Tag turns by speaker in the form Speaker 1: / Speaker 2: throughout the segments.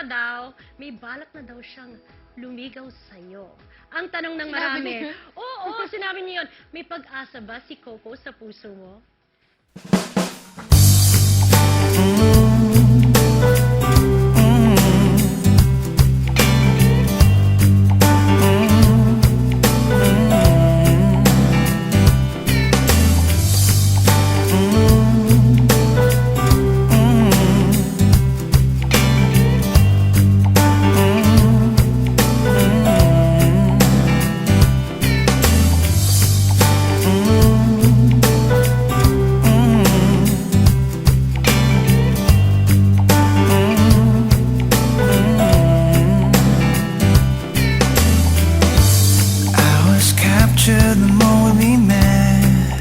Speaker 1: daw, may balak na daw siyang lumigaw sa'yo. Ang tanong ng
Speaker 2: Sinabi
Speaker 1: marami,
Speaker 2: niya?
Speaker 1: oo, sinabi niya yun, may pag-asa ba si Coco sa puso mo?
Speaker 3: I was captured the moment we met,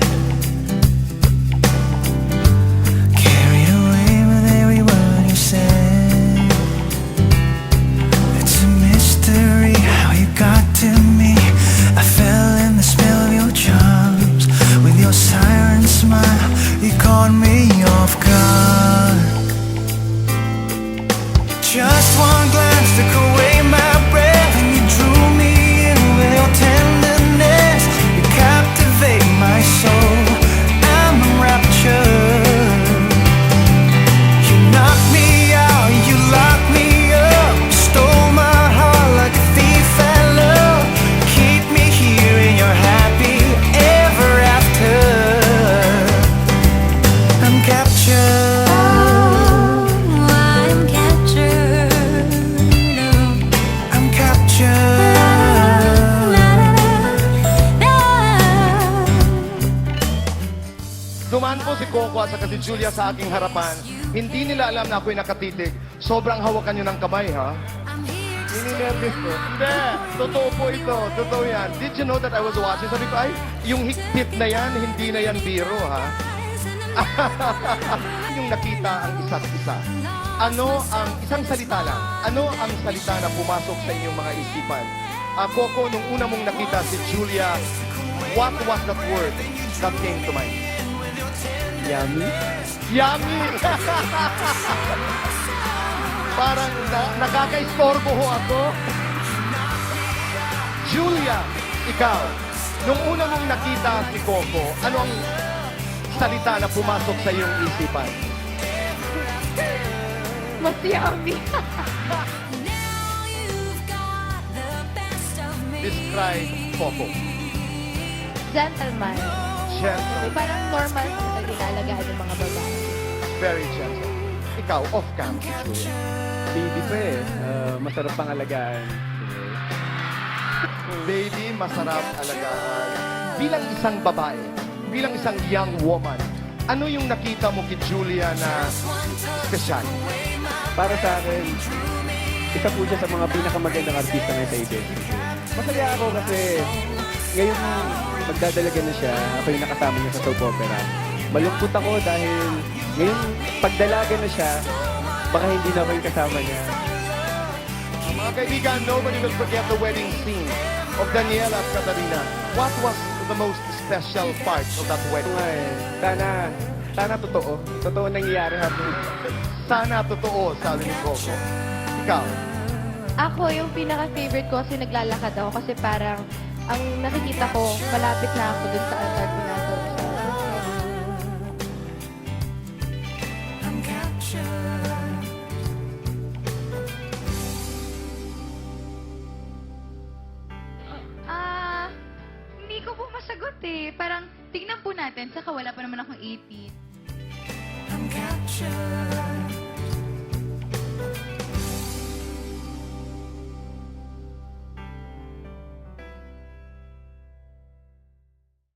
Speaker 3: carried away with every word you said. It's a mystery how you got to me. I fell in the spell of your charms. With your siren smile, you caught me off guard. Just one glance took away my breath, and you drew me in with your tenderness. You captivate my soul. I'm enraptured. You knocked me out, you locked me up, stole my heart like a thief at love. Keep me here in your happy ever after. I'm captured.
Speaker 2: I'm captured.
Speaker 3: I'm captured.
Speaker 4: Dumaan po si Coco at saka si Julia sa aking harapan. Hindi nila alam na ako'y nakatitig. Sobrang hawakan nyo ng kamay, ha? Nininervous ko. Hindi. Totoo po ito. Totoo yan. Did you know that I was watching? Sabi ko, ay, yung higpit na yan, hindi na yan biro, ha? Yung nakita ang isa't isa. Ano ang, isang salita lang, ano ang salita na pumasok sa inyong mga isipan? Coco, nung una mong nakita si Julia, what was that word that came to mind?
Speaker 5: Yummy?
Speaker 4: Yummy! Parang nakaka-istorbo ho ako. Julia, ikaw, nung una mong nakita si Coco, ano ang salita na pumasok sa iyong isipan?
Speaker 2: Mas yummy.
Speaker 4: Describe Coco.
Speaker 2: Gentleman.
Speaker 4: Gentle,
Speaker 2: Parang normal na ginalagaan ng mga babae.
Speaker 4: very gentle. Ikaw, off-cam, si Julia.
Speaker 5: Baby pa eh. Masarap pang alagaan.
Speaker 4: Baby, masarap alagaan. Bilang isang babae, bilang isang young woman, ano yung nakita mo kay Julia na special?
Speaker 5: Para sa akin, isa po siya sa mga pinakamagandang artista ngayon sa ABS. Masaya ako kasi ngayon magdadalaga na siya, ako yung nakasama niya sa soap opera. Malungkot ako dahil ngayon pagdalaga na siya, baka hindi na ako yung kasama niya.
Speaker 4: Mga kaibigan, nobody will forget the wedding scene of Daniela at Katarina. What was the most special part of that
Speaker 5: Ito
Speaker 4: wedding?
Speaker 5: nga eh, sana totoo. Totoo nangyayari happy.
Speaker 4: Sana totoo, sabi ni Coco. Ikaw,
Speaker 2: Ako, yung pinaka-favorite ko kasi naglalakad ako kasi parang ang nakikita ko, malapit na ako dun sa altar ko na to.
Speaker 3: I'm captured.
Speaker 6: Hindi ko po masagot eh. Parang tignan po natin, saka wala pa naman akong 18.
Speaker 3: I'm captured.